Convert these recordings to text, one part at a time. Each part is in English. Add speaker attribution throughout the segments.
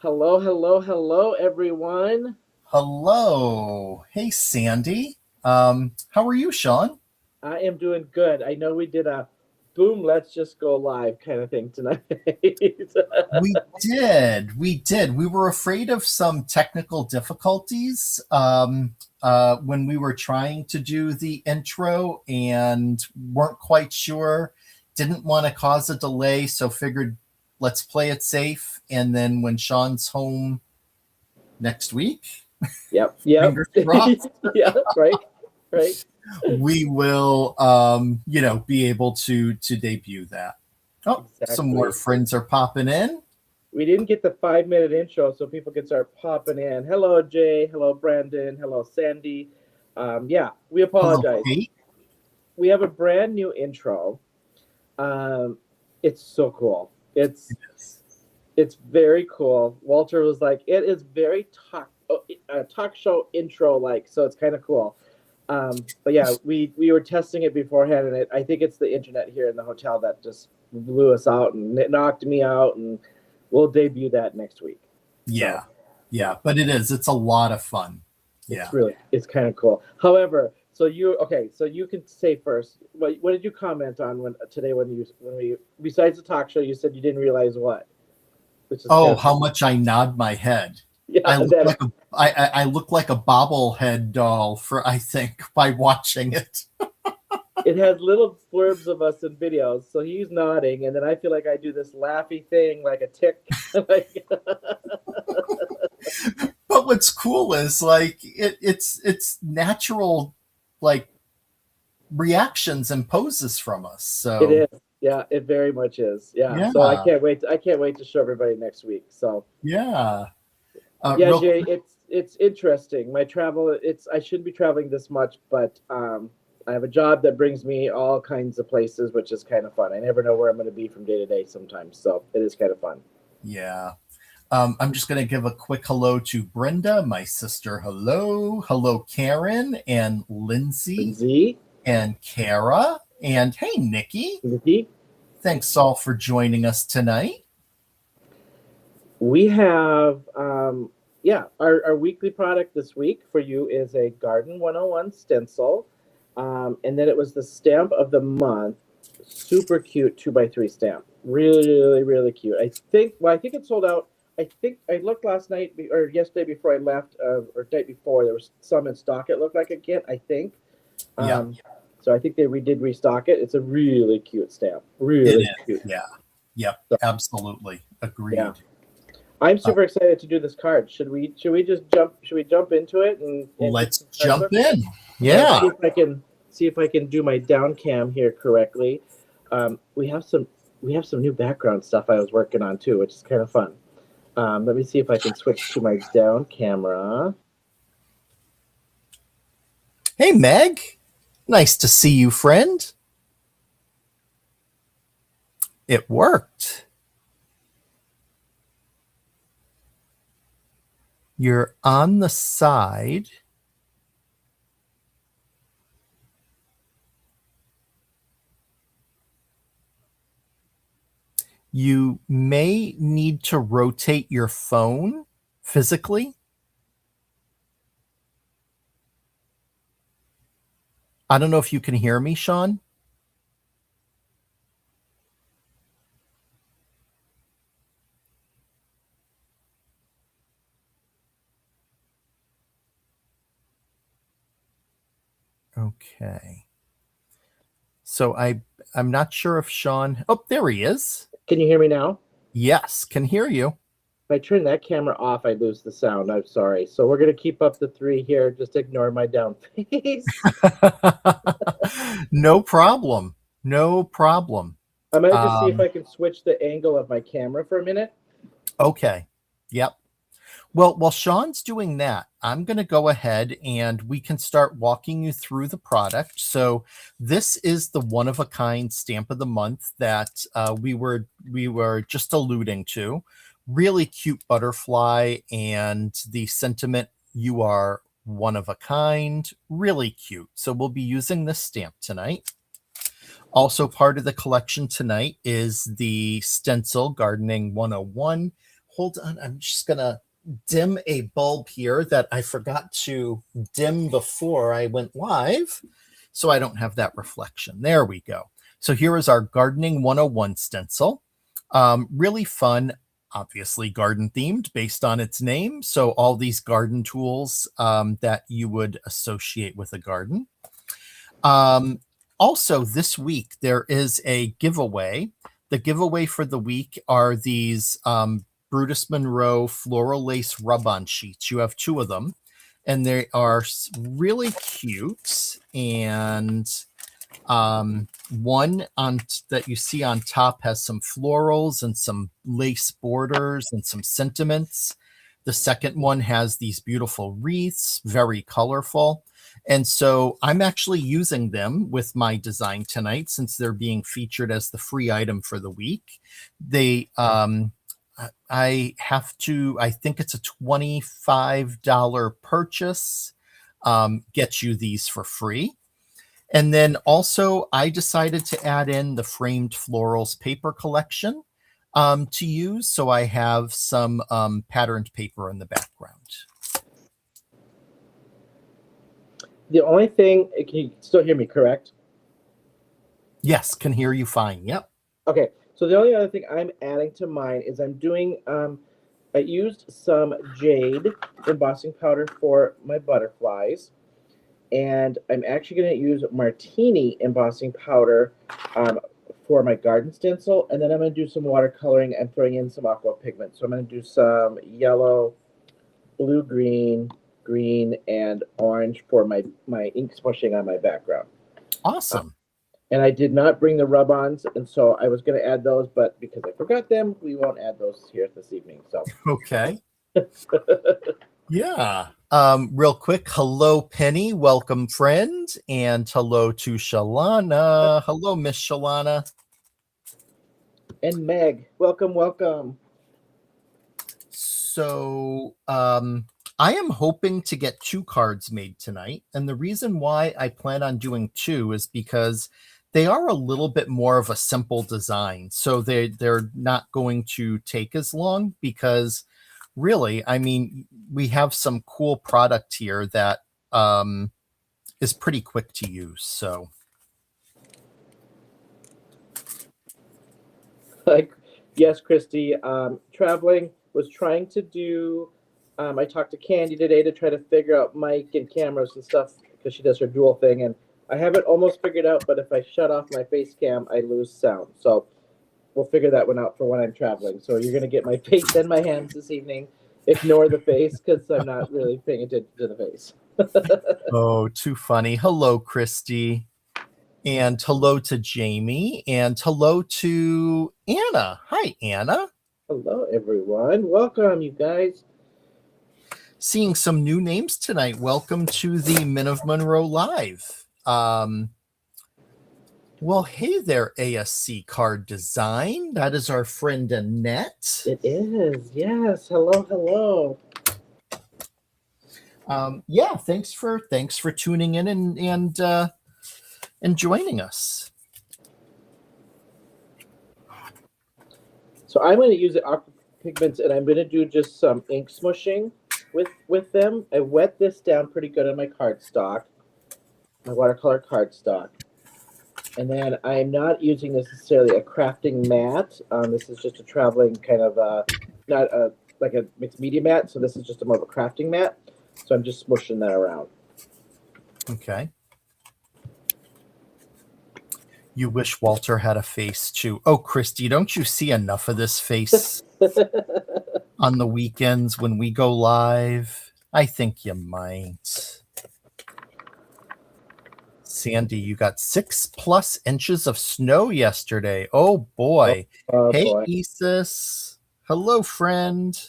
Speaker 1: Hello, hello, hello, everyone.
Speaker 2: Hello. Hey, Sandy. How are you, Shawn?
Speaker 1: I am doing good. I know we did a boom, let's just go live kind of thing tonight.
Speaker 2: We did. We did. We were afraid of some technical difficulties when we were trying to do the intro and weren't quite sure. Didn't want to cause a delay, so figured let's play it safe. And then when Shawn's home next week,
Speaker 1: Yep, yep.
Speaker 2: fingers crossed,
Speaker 1: Yeah, right, right.
Speaker 2: we will be able to debut that. Oh, some more
Speaker 1: Exactly.
Speaker 2: friends are popping in.
Speaker 1: We didn't get the 5 minute intro so people can start popping in. Hello, Jay. Hello, Brandon. Hello, Sandy. Yeah, we
Speaker 2: Hello,
Speaker 1: apologize.
Speaker 2: Kate.
Speaker 1: We have a brand new intro. Um, it's so cool. It's very cool. Walter was like, it is very talk show intro like, so it's kind of cool. But yeah, we were testing it beforehand, and I think it's the internet here in the hotel that just blew us out and it knocked me out, and we'll debut that next week. So
Speaker 2: Yeah, yeah, but it is. It's a lot of fun. Yeah.
Speaker 1: it's kind of cool. However, so you can say first. What did you comment on when we besides the talk show? You said you didn't realize what, which is kind
Speaker 2: Oh,
Speaker 1: of
Speaker 2: how much I nod my head.
Speaker 1: yeah
Speaker 2: I look
Speaker 1: that
Speaker 2: like I look like a bobblehead doll for I think by watching it.
Speaker 1: it has little blurbs of us in videos. So he's nodding, and then I feel like I do this laughy thing like a tick. Like,
Speaker 2: But what's cool is like it's natural like reactions and poses from us.
Speaker 1: it
Speaker 2: So
Speaker 1: is. Yeah, it very much is. Yeah. So I
Speaker 2: yeah,
Speaker 1: can't wait. I can't wait to show everybody next week. So
Speaker 2: yeah.
Speaker 1: yeah,
Speaker 2: Real
Speaker 1: Jay, it's interesting. My travel, it's I shouldn't be traveling this much, but I have a job that brings me all kinds of places, which is kind of fun. I never know where I'm going to be from day to day sometimes, so it is kind of fun.
Speaker 2: Yeah. I'm just going to give a quick hello to Brenda, my sister. Hello. Hello, Karen and Lindsay
Speaker 1: Z,
Speaker 2: and Kara. And hey, Nikki.
Speaker 1: Nikki,
Speaker 2: Thanks all for joining us tonight.
Speaker 1: we have yeah, our weekly product this week for you is a Garden 101 stencil, and then it was the stamp of the month, super cute 2x3 stamp, really cute. I think it sold out. I think I looked last night or yesterday before I left, or night before there was some in stock. It looked like again, I think.
Speaker 2: Yeah,
Speaker 1: um, so I think we did restock it. It's a really cute stamp,
Speaker 2: it
Speaker 1: really
Speaker 2: is.
Speaker 1: cute.
Speaker 2: Yeah. Yep.
Speaker 1: So,
Speaker 2: Absolutely.
Speaker 1: yeah,
Speaker 2: Agreed.
Speaker 1: I'm
Speaker 2: Uh,
Speaker 1: super excited to do this card. Should we just jump? Should we jump into it and get
Speaker 2: let's
Speaker 1: some cards
Speaker 2: jump
Speaker 1: up?
Speaker 2: in.
Speaker 1: Let's
Speaker 2: Yeah.
Speaker 1: see if I can do my down cam here correctly. We have some new background stuff I was working on too, which is kind of fun. Let me see if I can switch to my down camera.
Speaker 2: Hey, Meg. Nice to see you, friend. It worked. You're on the side. You may need to rotate your phone physically. I don't know if you can hear me, Shawn. Okay. So I'm not sure if Shawn. Oh, there he is.
Speaker 1: Can you hear me now?
Speaker 2: Yes, can hear you.
Speaker 1: If I turn that camera off, I lose the sound. I'm sorry. So we're gonna keep up the three here. Just ignore my down face.
Speaker 2: No problem. No problem.
Speaker 1: I'm gonna just see if
Speaker 2: Um,
Speaker 1: I can switch the angle of my camera for a minute.
Speaker 2: okay. Yep. Well, while Shawn's doing that, I'm going to go ahead and we can start walking you through the product. So this is the one of a kind stamp of the month that we were just alluding to. Really cute butterfly and the sentiment you are one of a kind. Really cute. So we'll be using this stamp tonight. Also part of the collection tonight is the stencil Gardening 101 hold on. I'm just going to dim a bulb here that I forgot to dim before I went live, so I don't have that reflection. There we go. So here is our Gardening 101 stencil. Really fun, obviously garden themed based on its name. So all these garden tools that you would associate with a garden. Also, this week, there is a giveaway. The giveaway for the week are these Brutus Monroe floral lace rub-on sheets. You have 2 of them, and they are really cute. And one that you see on top has some florals and some lace borders and some sentiments. The second one has these beautiful wreaths, very colorful. And so I'm actually using them with my design tonight since they're being featured as the free item for the week. They, I think it's a $25 purchase, get you these for free. And then also I decided to add in the framed florals paper collection to use. So I have some patterned paper in the background.
Speaker 1: The only thing, can you still hear me, correct?
Speaker 2: Yes, can hear you fine. Yep.
Speaker 1: Okay, so the only other thing I'm adding to mine is I'm doing, I used some jade embossing powder for my butterflies, and I'm actually going to use martini embossing powder for my garden stencil, and then I'm going to do some watercoloring and throwing in some aqua pigment. So I'm going to do some yellow, blue, green, and orange for my ink smushing on my background.
Speaker 2: Awesome.
Speaker 1: And I did not bring the rub-ons, and so I was going to add those, but because I forgot them, we won't add those here this evening. So
Speaker 2: okay. Yeah. Real quick, hello, Penny. Welcome, friend. And hello to Shalana. Hello, Miss Shalana.
Speaker 1: And Meg. Welcome.
Speaker 2: So I am hoping to get 2 cards made tonight. And the reason why I plan on doing 2 is because they are a little bit more of a simple design. So they're not going to take as long because really, I mean, we have some cool product here that is pretty quick to use. So
Speaker 1: Like, yes, Christy, traveling, was trying to do, I talked to Candy today to try to figure out mic and cameras and stuff because she does her dual thing, and I have it almost figured out, but if I shut off my face cam, I lose sound. So we'll figure that one out for when I'm traveling. So you're going to get my face and my hands this evening. Ignore the face because I'm not really paying attention to the face.
Speaker 2: oh, too funny. Hello, Christy. And hello to Jamie. And hello to Anna. Hi, Anna.
Speaker 1: Hello, everyone. Welcome, you guys.
Speaker 2: Seeing some new names tonight. Welcome to the Men of Monroe Live. Well, hey there, ASC Card Design. That is our friend Annette.
Speaker 1: It is. Yes. Hello.
Speaker 2: Yeah, thanks for tuning in and joining us.
Speaker 1: So I'm going to use the aqua pigments, and I'm going to do just some ink smushing with them. I wet this down pretty good on my cardstock, my watercolor cardstock. And then I'm not using necessarily a crafting mat. This is just a traveling kind of not a like a mixed media mat. So this is just more of a crafting mat. So I'm just smushing that around.
Speaker 2: Okay. You wish Walter had a face too. Oh, Christy, don't you see enough of this face on the weekends when we go live? I think you might. Sandy, you got 6+ inches of snow yesterday. Oh boy. Hey,
Speaker 1: boy.
Speaker 2: Isis. Hello, friend.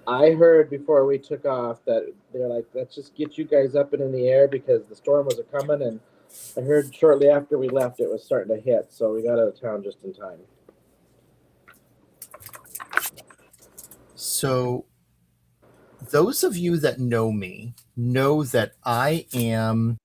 Speaker 1: I heard before we took off that they're like, let's just get you guys up and in the air because the storm was coming, and I heard shortly after we left it was starting to hit, so we got out of town just in time.
Speaker 2: So those of you that know me know that I am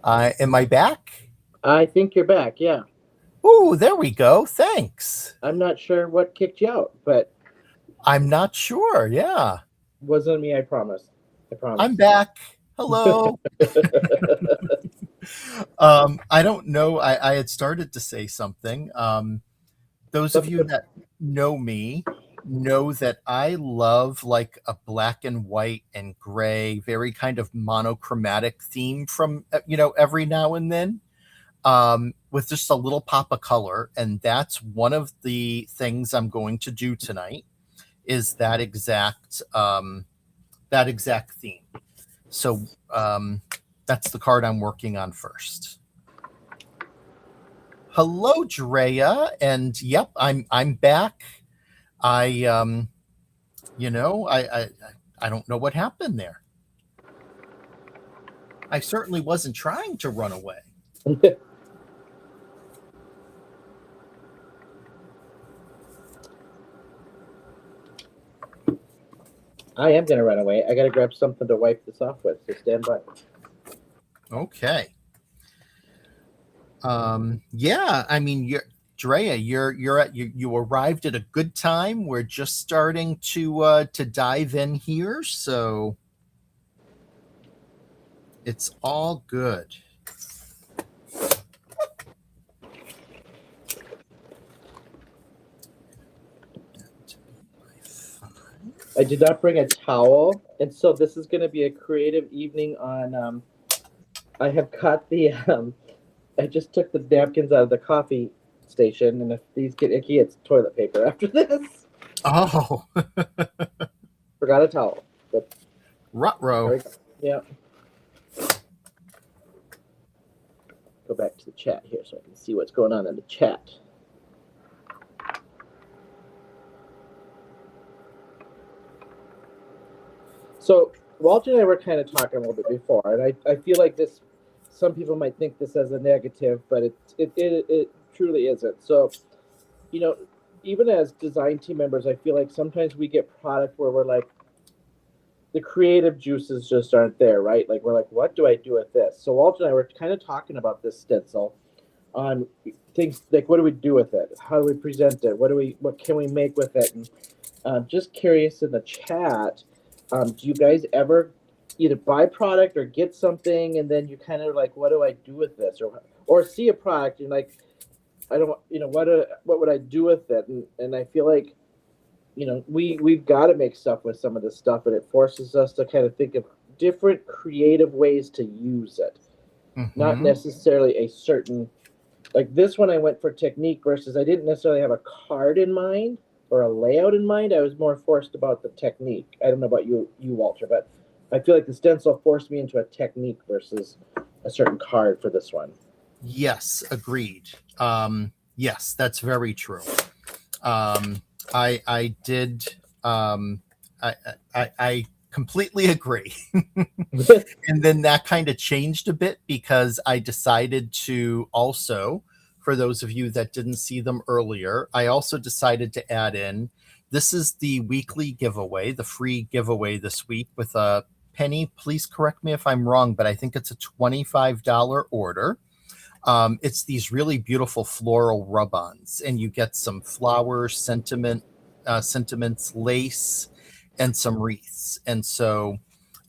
Speaker 2: Am I back?
Speaker 1: I think you're back. Yeah.
Speaker 2: Oh, there we go. Thanks.
Speaker 1: I'm not sure what kicked you out, but
Speaker 2: I'm not sure. Yeah.
Speaker 1: wasn't me. I promise. I
Speaker 2: I'm
Speaker 1: promise.
Speaker 2: back. Hello. I don't know. I had started to say something. Those of you that know me know that I love like a black and white and gray, very kind of monochromatic theme from, every now and then, with just a little pop of color. And that's one of the things I'm going to do tonight is that exact theme. So that's the card I'm working on first. Hello, Drea, and yep, I'm back. I I don't know what happened there. I certainly wasn't trying to run away.
Speaker 1: I am going to run away. I got to grab something to wipe this off with, so stand by.
Speaker 2: Okay. Yeah, I mean, Drea, you arrived at a good time. We're just starting to dive in here, so it's all good.
Speaker 1: I did not bring a towel, and so this is going to be a creative evening on. I have got the. I just took the napkins out of the coffee station, and if these get icky, it's toilet paper after this.
Speaker 2: Oh,
Speaker 1: Forgot a towel, but
Speaker 2: ruh-roh.
Speaker 1: yeah. Go back to the chat here so I can see what's going on in the chat. So Walter and I were kind of talking a little bit before, and I feel like this. Some people might think this as a negative, but it truly isn't. So, even as design team members, I feel like sometimes we get product where we're like, the creative juices just aren't there, right? Like we're like, what do I do with this? So Walter and I were kind of talking about this stencil on things like, what do we do with it? How do we present it? What can we make with it? And just curious in the chat, do you guys ever either buy product or get something and then you kind of like, what do I do with this? Or see a product and like, I don't, what would I do with it? And I feel like, we've got to make stuff with some of this stuff, and it forces us to kind of think of different creative ways to use it.
Speaker 2: Mm-hmm.
Speaker 1: Not necessarily a certain, like this one I went for technique versus I didn't necessarily have a card in mind or a layout in mind. I was more forced about the technique. I don't know about you Walter, but I feel like the stencil forced me into a technique versus a certain card for this one.
Speaker 2: Yes, agreed. Yes, that's very true. I did. I completely agree. And then that kind of changed a bit because I decided to also, for those of you that didn't see them earlier, I also decided to add in, this is the weekly giveaway, the free giveaway this week with a Penny. Please correct me if I'm wrong, but I think it's a $25 order. It's these really beautiful floral rub-ons, and you get some flowers, sentiments, lace, and some wreaths. And so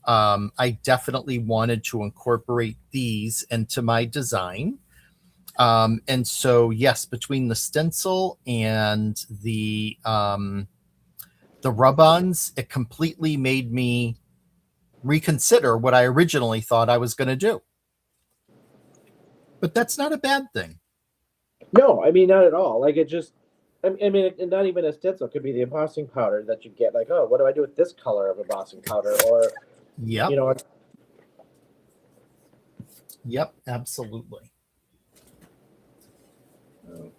Speaker 2: I definitely wanted to incorporate these into my design. And so, yes, between the stencil and the rub-ons, it completely made me reconsider what I originally thought I was going to do. But that's not a bad thing.
Speaker 1: No, I mean, not at all. Like it just, I mean, not even a stencil. It could be the embossing powder that you get. Like, oh, what do I do with this color of embossing powder? Or,
Speaker 2: yep.
Speaker 1: you know,
Speaker 2: Yep, absolutely. Okay.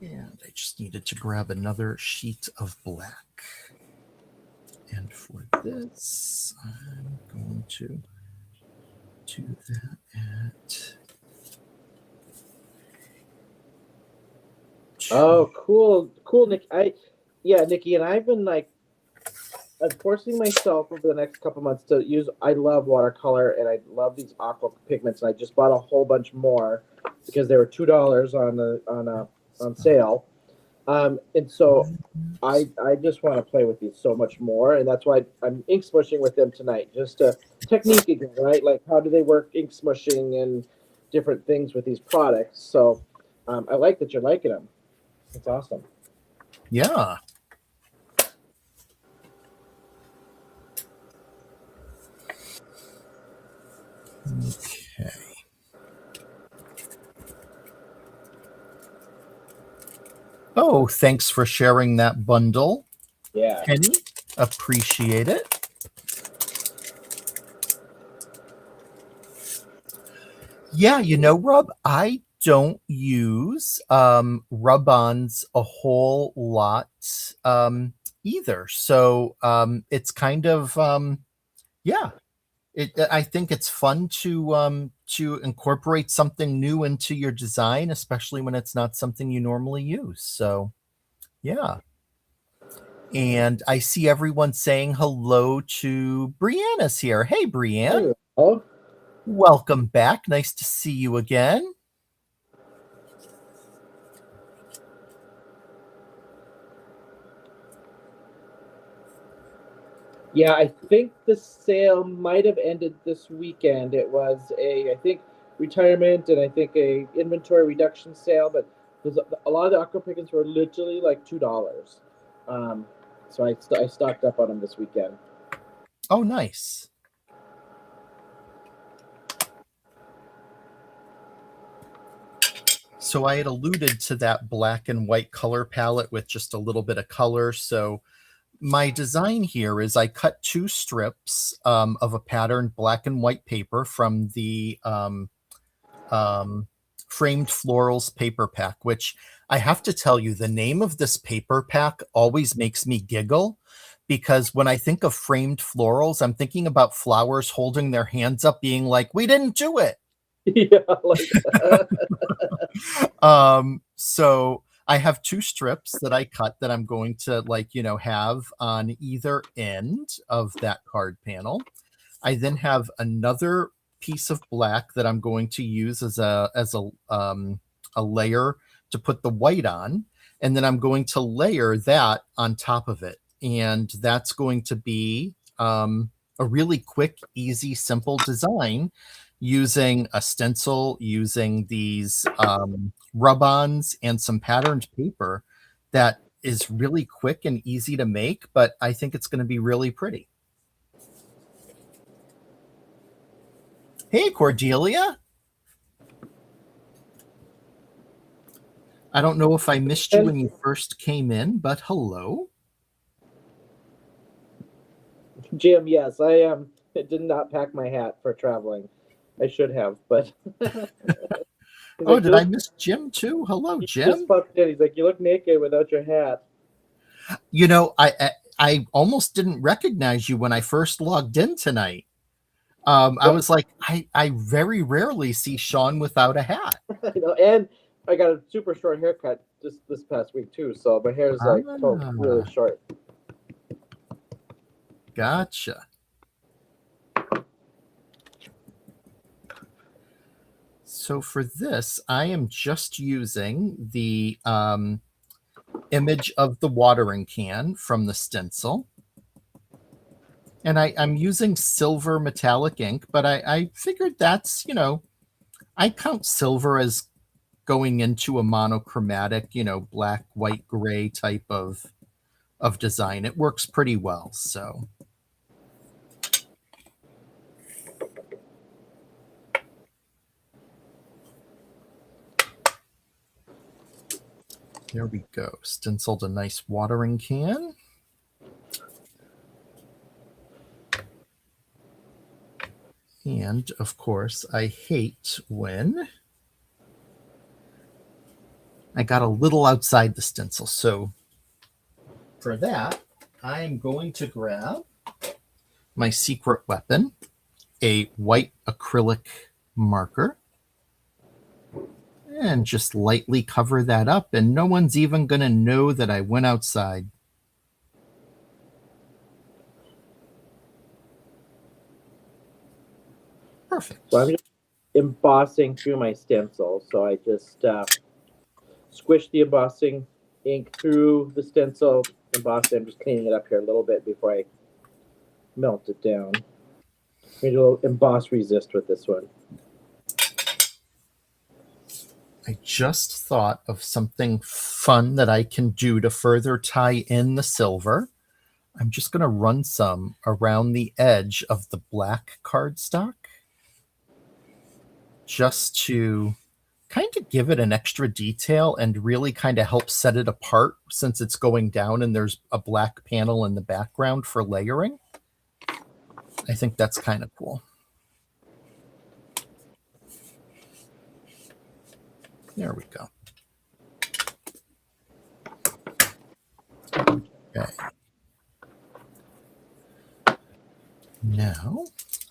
Speaker 2: And I just needed to grab another sheet of black. And for this, I'm going to do that at...
Speaker 1: Oh, cool, Nick. Nikki, and I've been like I'm forcing myself over the next couple months to use. I love watercolor and I love these aqua pigments, and I just bought a whole bunch more because they were $2 on sale. And so I just want to play with these so much more, and that's why I'm ink smushing with them tonight. Just a technique again, right? Like how do they work ink smushing and different things with these products. So I like that you're liking them. It's awesome.
Speaker 2: Yeah. Okay. Oh, thanks for sharing that bundle,
Speaker 1: Yeah.
Speaker 2: Penny. Appreciate it. Yeah, Rob, I don't use rub-ons a whole lot either. So it's kind of yeah. I think it's fun to incorporate something new into your design, especially when it's not something you normally use. So yeah. And I see everyone saying hello to Brianna's here. Hey, Brianne.
Speaker 1: Hello.
Speaker 2: Welcome back. Nice to see you again.
Speaker 1: Yeah, I think the sale might have ended this weekend. It was I think, retirement and I think a inventory reduction sale, but there's a lot of the aqua pickings were literally like $2. Um, so I stocked up on them this weekend.
Speaker 2: Oh, nice. So I had alluded to that black and white color palette with just a little bit of color. So my design here is I cut two strips of a patterned black and white paper from the Framed Florals paper pack, which I have to tell you, the name of this paper pack always makes me giggle because when I think of framed florals, I'm thinking about flowers holding their hands up, being like, we didn't do it.
Speaker 1: Yeah, like
Speaker 2: So I have two strips that I cut that I'm going to have on either end of that card panel. I then have another piece of black that I'm going to use as a layer to put the white on, and then I'm going to layer that on top of it, and that's going to be a really quick, easy, simple design using a stencil, using these rub-ons and some patterned paper that is really quick and easy to make, but I think it's going to be really pretty. Hey, Cordelia. I don't know if I missed you when you first came in, but hello.
Speaker 1: Jim, yes, I did not pack my hat for traveling. I should have, but
Speaker 2: Oh,
Speaker 1: like,
Speaker 2: did I miss Jim too? Hello,
Speaker 1: he
Speaker 2: Jim.
Speaker 1: just popped in. He's like, you look naked without your hat.
Speaker 2: I almost didn't recognize you when I first logged in tonight. I was like, I very rarely see Shawn without a hat.
Speaker 1: And I got a super short haircut just this past week too, so my hair is like really short.
Speaker 2: Gotcha. So for this, I am just using the image of the watering can from the stencil. And I'm using silver metallic ink, but I figured that's, I count silver as going into a monochromatic, black, white, gray type of design. It works pretty well. So there we go. Stenciled a nice watering can. And of course, I hate when I got a little outside the stencil. So for that, I'm going to grab my secret weapon, a white acrylic marker, and just lightly cover that up. And no one's even going to know that I went outside. Perfect.
Speaker 1: So I'm just embossing through my stencil. So I just squish the embossing ink through the stencil, emboss it. I'm just cleaning it up here a little bit before I melt it down. Maybe a little emboss resist with this one.
Speaker 2: I just thought of something fun that I can do to further tie in the silver. I'm just going to run some around the edge of the black cardstock just to kind of give it an extra detail and really kind of help set it apart since it's going down and there's a black panel in the background for layering. I think that's kind of cool. There we go. Okay. Now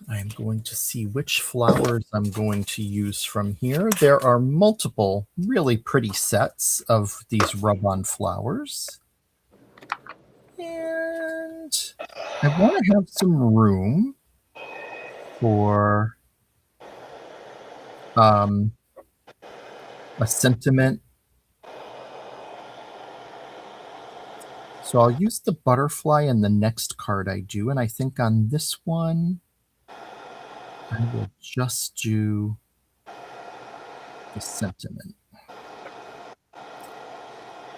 Speaker 2: I'm going to see which flowers I'm going to use from here. There are multiple really pretty sets of these rub-on flowers. And I want to have some room for a sentiment. So I'll use the butterfly in the next card I do. And I think on this one, I will just do the sentiment.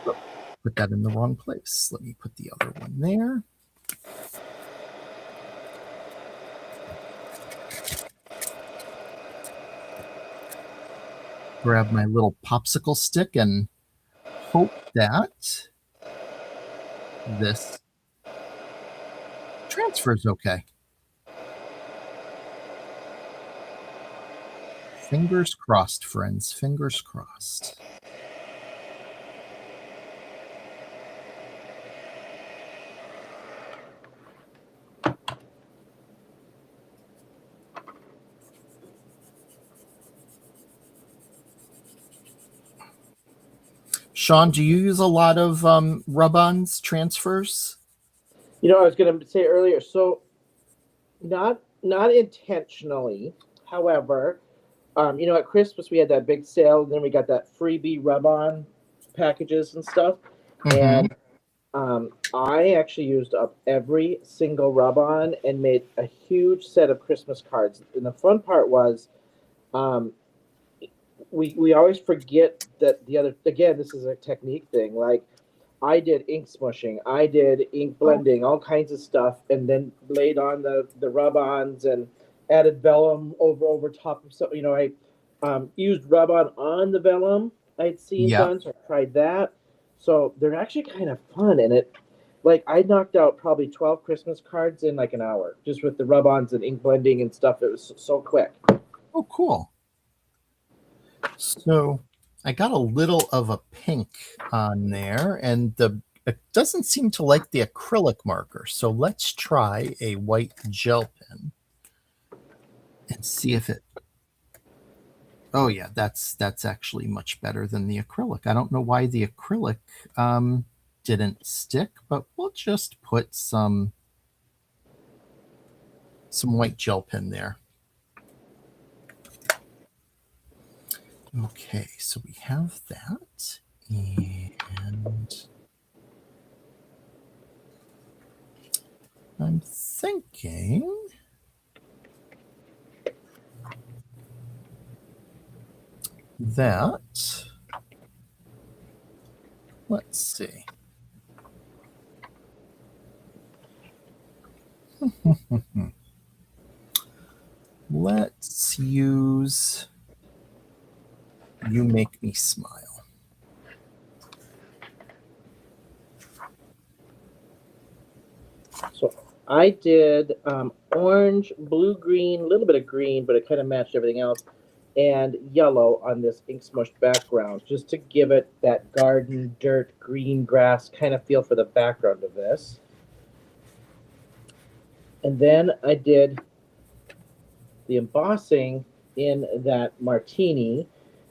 Speaker 2: Oh, put that in the wrong place. Let me put the other one there. Grab my little popsicle stick and hope that this transfers okay. Fingers crossed, friends. Fingers crossed. Shawn, do you use a lot of rub-ons, transfers?
Speaker 1: You know, I was going to say earlier, so not intentionally. However, you know, at Christmas we had that big sale, and then we got that freebie rub-on packages and stuff.
Speaker 2: Mm-hmm.
Speaker 1: And I actually used up every single rub-on and made a huge set of Christmas cards. And the fun part was, um, we always forget that the other, again, this is a technique thing. Like I did ink smushing, I did ink blending, all kinds of stuff, and then laid on the rub-ons and added vellum over top of so, you know, I used rub-on on the vellum I'd seen
Speaker 2: Yeah.
Speaker 1: done, so I tried that. So they're actually kind of fun, and it, like, I knocked out probably 12 Christmas cards in like an hour just with the rub-ons and ink blending and stuff. It was so quick.
Speaker 2: Oh, cool. So I got a little of a pink on there, and it doesn't seem to like the acrylic marker. So let's try a white gel pen and see if it. Oh yeah, that's actually much better than the acrylic. I don't know why the acrylic didn't stick, but we'll just put some white gel pen there. Okay, so we have that, and I'm thinking that, let's see. Let's use You Make Me Smile.
Speaker 1: So I did orange, blue, green, a little bit of green, but it kind of matched everything else, and yellow on this ink smushed background, just to give it that garden, dirt, green grass kind of feel for the background of this. And then I did the embossing in that martini,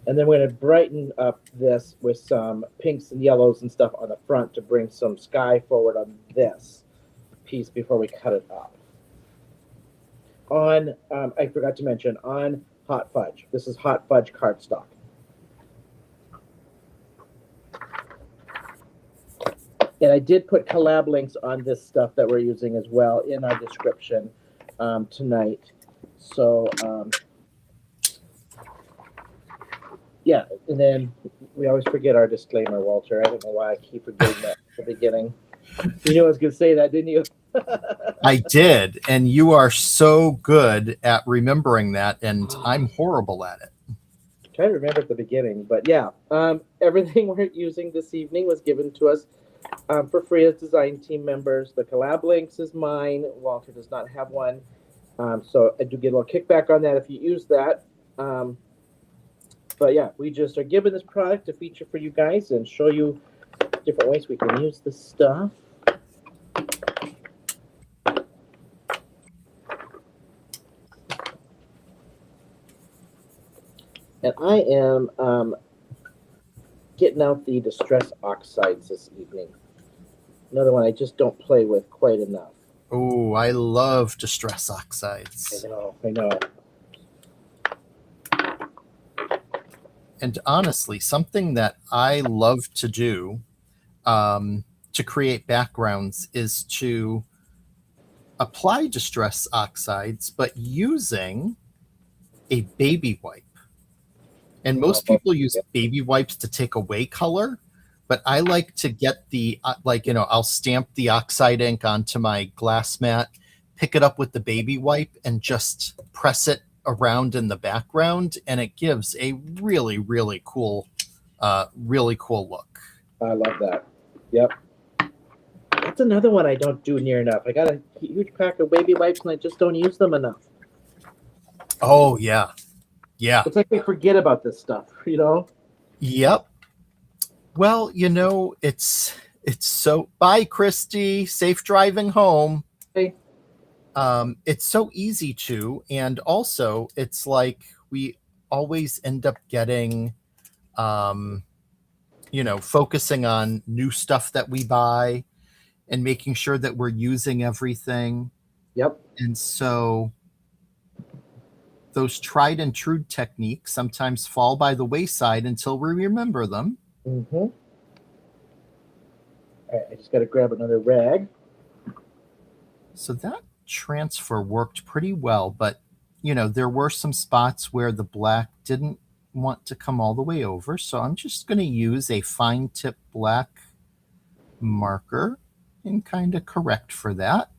Speaker 1: and then we're going to brighten up this with some pinks and yellows and stuff on the front to bring some sky forward on this piece before we cut it up. on, I forgot to mention, on Hot Fudge. This is Hot Fudge cardstock. And I did put collab links on this stuff that we're using as well in our description tonight. So, yeah, and then we always forget our disclaimer, Walter. I don't know why I keep forgetting that at the beginning. You knew I was going to say that, didn't you?
Speaker 2: I did, and you are so good at remembering that, and I'm horrible at it.
Speaker 1: I'm trying to remember at the beginning, but yeah, everything we're using this evening was given to us for free as design team members. The collab links is mine. Walter does not have one, so I do get a little kickback on that if you use that. But yeah, we just are giving this product to feature for you guys and show you different ways we can use this stuff. And I am getting out the distress oxides this evening. Another one I just don't play with quite enough.
Speaker 2: Oh, I love distress oxides.
Speaker 1: I know.
Speaker 2: And honestly, something that I love to do to create backgrounds is to apply distress oxides, but using a baby wipe. And most people use baby wipes to take away color, but I like to get the, I'll stamp the oxide ink onto my glass mat, pick it up with the baby wipe, and just press it around in the background, and it gives a really, really cool look.
Speaker 1: I love that. Yep. That's another one I don't do near enough. I got a huge pack of baby wipes, and I just don't use them enough.
Speaker 2: Oh, yeah. Yeah.
Speaker 1: It's like we forget about this stuff, you know?
Speaker 2: Yep. Well, it's so, bye, Christy. Safe driving home.
Speaker 1: Hey.
Speaker 2: It's so easy to, and also it's like we always end up getting, focusing on new stuff that we buy and making sure that we're using everything.
Speaker 1: Yep.
Speaker 2: And so those tried and true techniques sometimes fall by the wayside until we remember them.
Speaker 1: Mm-hmm. All right, I just got to grab another rag.
Speaker 2: So that transfer worked pretty well, but there were some spots where the black didn't want to come all the way over. So I'm just going to use a fine tip black marker and kind of correct for that.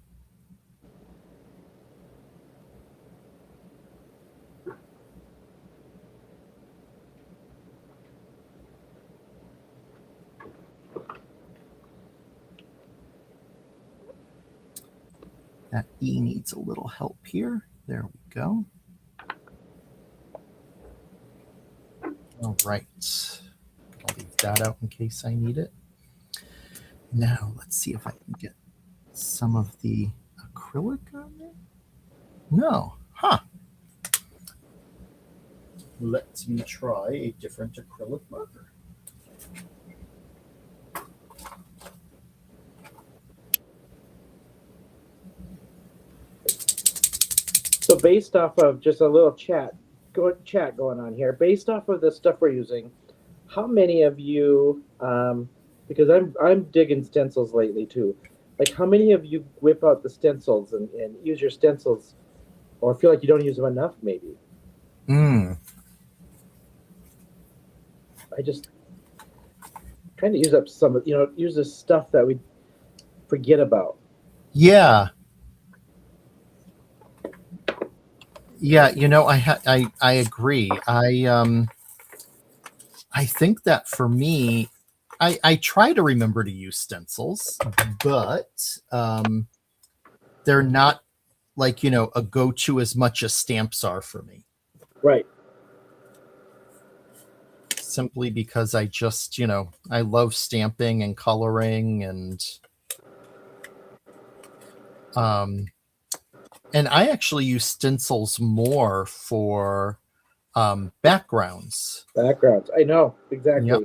Speaker 2: That E needs a little help here. There we go. All right. I'll leave that out in case I need it. Now, let's see if I can get some of the acrylic on there. No. Huh. Let me try a different acrylic marker.
Speaker 1: So based off of just a little chat going on here, based off of the stuff we're using, how many of you, because I'm digging stencils lately too, like how many of you whip out the stencils and use your stencils, or feel like you don't use them enough maybe? I just trying to use up some of, use the stuff that we forget about.
Speaker 2: Yeah. Yeah, I agree. I think that for me, I try to remember to use stencils, but they're not like, a go-to as much as stamps are for me.
Speaker 1: Right.
Speaker 2: Simply because I just, I love stamping and coloring and I actually use stencils more for backgrounds.
Speaker 1: Backgrounds. I know, exactly.
Speaker 2: Yep.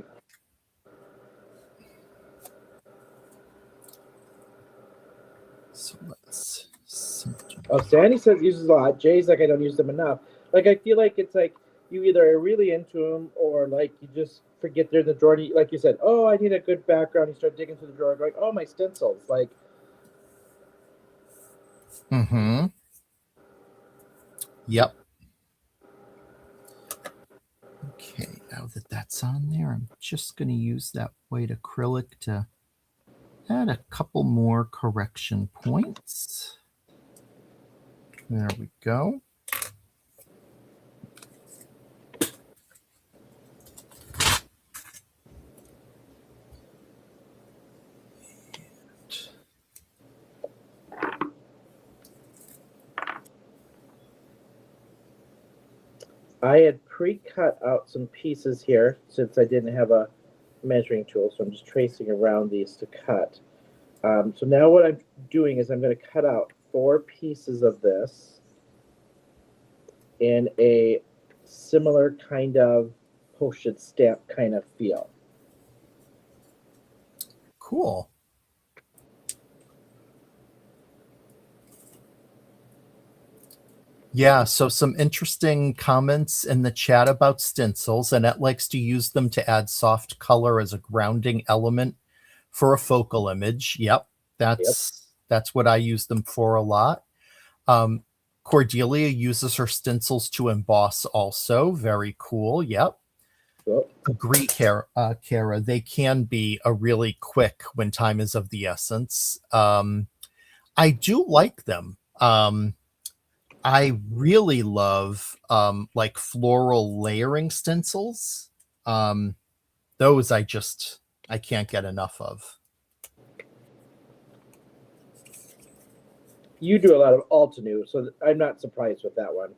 Speaker 2: So let's center
Speaker 1: Oh, Sandy says uses a lot. Jay's like, I don't use them enough. Like, I feel like it's like you either are really into them or like you just forget they're in the drawer. Like you said, oh, I need a good background. You start digging through the drawer, going, oh, my stencils. Like,
Speaker 2: Mm-hmm. Yep. Okay, now that that's on there, I'm just going to use that white acrylic to add a couple more correction points. There we go.
Speaker 1: I had pre-cut out some pieces here since I didn't have a measuring tool, so I'm just tracing around these to cut. So now what I'm doing is I'm going to cut out 4 pieces of this in a similar kind of postage stamp kind of feel.
Speaker 2: Cool. Yeah, so some interesting comments in the chat about stencils. Annette likes to use them to add soft color as a grounding element for a focal image. Yep, that's what I use them for a lot. Cordelia uses her stencils to emboss also. Very cool. Yep.
Speaker 1: Yep.
Speaker 2: Agree, Kara. They can be a really quick when time is of the essence. I do like them. I really love like floral layering stencils. Those I can't get enough of.
Speaker 1: You do a lot of Altenew, so I'm not surprised with that one.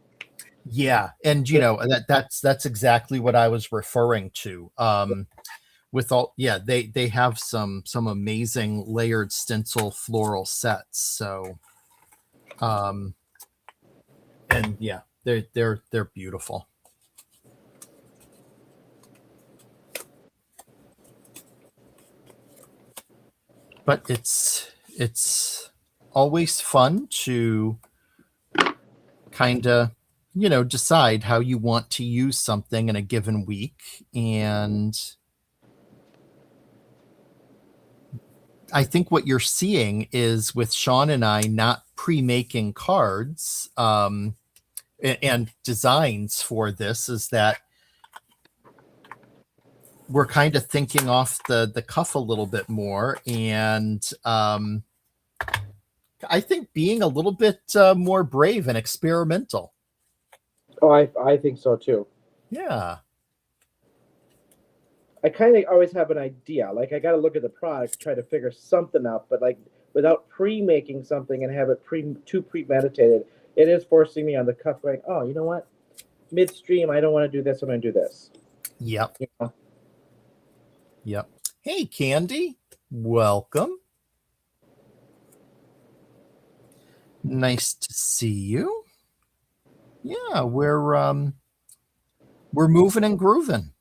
Speaker 2: Yeah, and you know that's exactly what I was referring to. With all, yeah, they have some amazing layered stencil floral sets. So, and yeah, they're beautiful. But it's always fun to kind of, you know, decide how you want to use something in a given week. And I think what you're seeing is with Shawn and I not pre-making cards and designs for this is that we're kind of thinking off the cuff a little bit more. And I think being a little bit more brave and experimental.
Speaker 1: Oh, I think so too.
Speaker 2: Yeah.
Speaker 1: I kind of always have an idea. Like I got to look at the product, try to figure something out, but like without pre-making something and have it too premeditated, it is forcing me on the cuff, going, "Oh, you know what? Midstream, I don't want to do this. I'm going to do this."
Speaker 2: Yep.
Speaker 1: You know?
Speaker 2: Yep. Hey, Candy. Welcome. Nice to see you. Yeah, we're moving and grooving.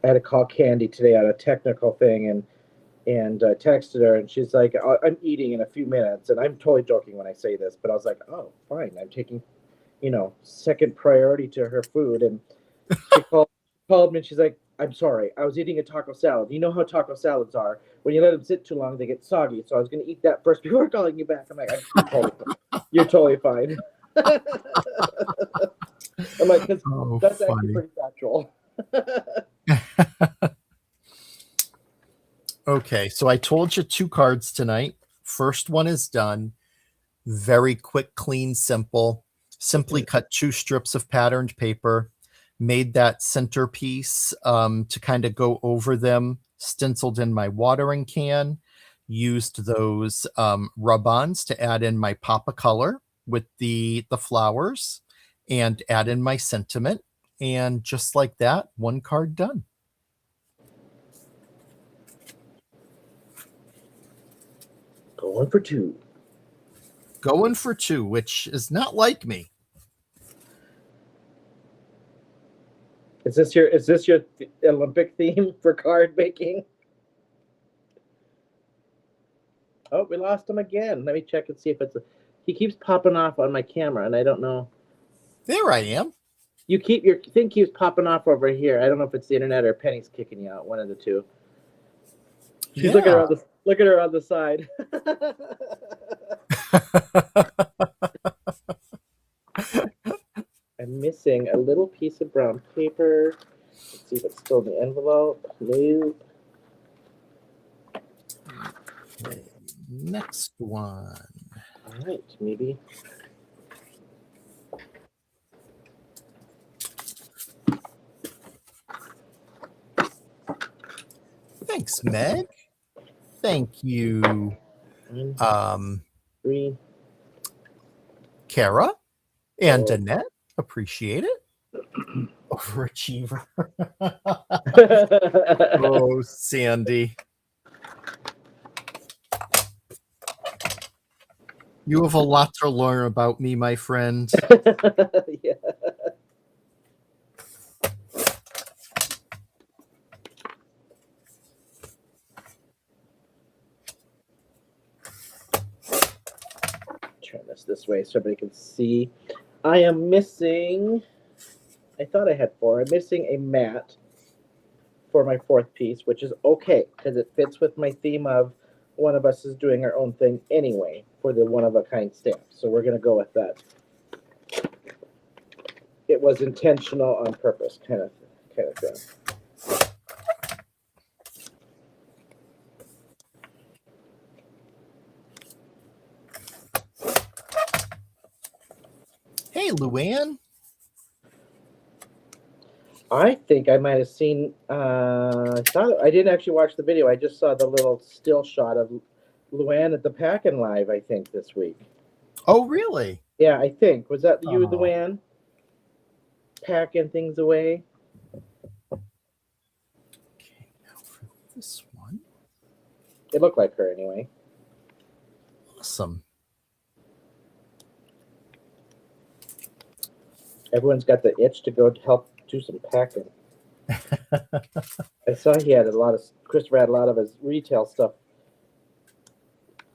Speaker 1: I had to call Candy today on a technical thing and texted her, and she's like, "I'm eating in a few minutes," and I'm totally joking when I say this, but I was like, "Oh, fine, I'm taking, second priority to her food," and she called me and she's like, "I'm sorry, I was eating a taco salad. You know how taco salads are. When you let them sit too long, they get soggy. So I was going to eat that first before calling you back." I'm like, "You're totally fine." I'm like, because that's
Speaker 2: funny.
Speaker 1: actually pretty natural.
Speaker 2: Okay, so I told you 2 cards tonight. First one is done. Very quick, clean, simple. Simply cut 2 strips of patterned paper, made that centerpiece to kind of go over them, stenciled in my watering can, used those rub-ons to add in my pop of color with the flowers and add in my sentiment. And just like that, 1 card done.
Speaker 1: Going for 2.
Speaker 2: Going for 2, which is not like me.
Speaker 1: Is this your Olympic theme for card making? Oh, we lost him again. Let me check and see if it's. He keeps popping off on my camera, and I don't know.
Speaker 2: There I am.
Speaker 1: Your thing keeps popping off over here. I don't know if it's the internet or Penny's kicking you out. One of the two. She's looking around look at her on the side. I'm missing a little piece of brown paper. Let's see if it's still in the envelope. Nope.
Speaker 2: Okay, next one.
Speaker 1: All right, maybe.
Speaker 2: Thanks, Meg. Thank you.
Speaker 1: 3.
Speaker 2: Kara and Annette. Appreciate it. Overachiever. Oh, Sandy. You have a lot to learn about me, my friend.
Speaker 1: Yeah. Turn this way so everybody can see. I am missing. I thought I had 4. I'm missing a mat for my 4th piece, which is okay because it fits with my theme of one of us is doing our own thing anyway for the one-of-a-kind stamp. So we're going to go with that. It was intentional on purpose, kind of thing.
Speaker 2: Hey, Luann.
Speaker 1: I think I might have seen. I didn't actually watch the video. I just saw the little still shot of Luann at the Packin' Live. I think this week.
Speaker 2: Oh, really?
Speaker 1: Yeah, I think was that you,
Speaker 2: Oh.
Speaker 1: Luann, packing things away.
Speaker 2: Okay, now for this one.
Speaker 1: It looked like her anyway.
Speaker 2: Awesome.
Speaker 1: Everyone's got the itch to go help do some packing. I saw he had Christopher had a lot of his retail stuff,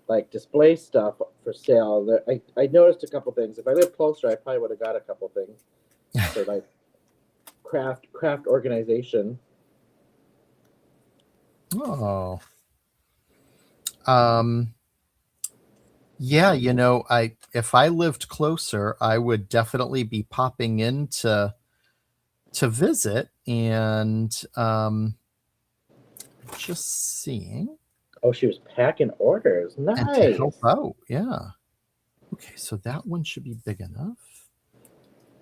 Speaker 1: like display stuff for sale. I noticed a couple things. If I lived closer, I probably would have got a couple things for like craft organization.
Speaker 2: Oh. Yeah, if I lived closer, I would definitely be popping in to visit and just seeing.
Speaker 1: Oh, she was packing orders. Nice.
Speaker 2: And to help out, yeah. Okay, so that one should be big enough.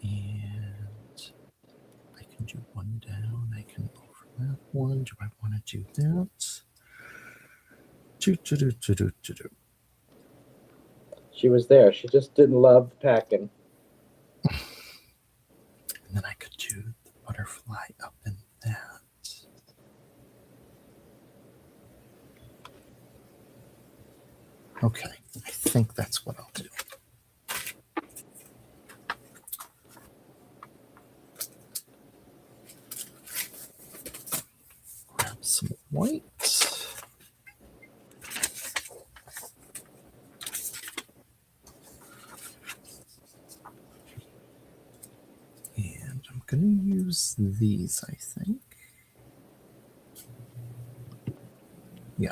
Speaker 2: And I can do one down. I can overlap one. Do I want to do that? Do.
Speaker 1: She was there. She just didn't love packing.
Speaker 2: And then I could do the butterfly up in that. Okay, I think that's what I'll do. Grab some white. And I'm going to use these, I think. Yeah.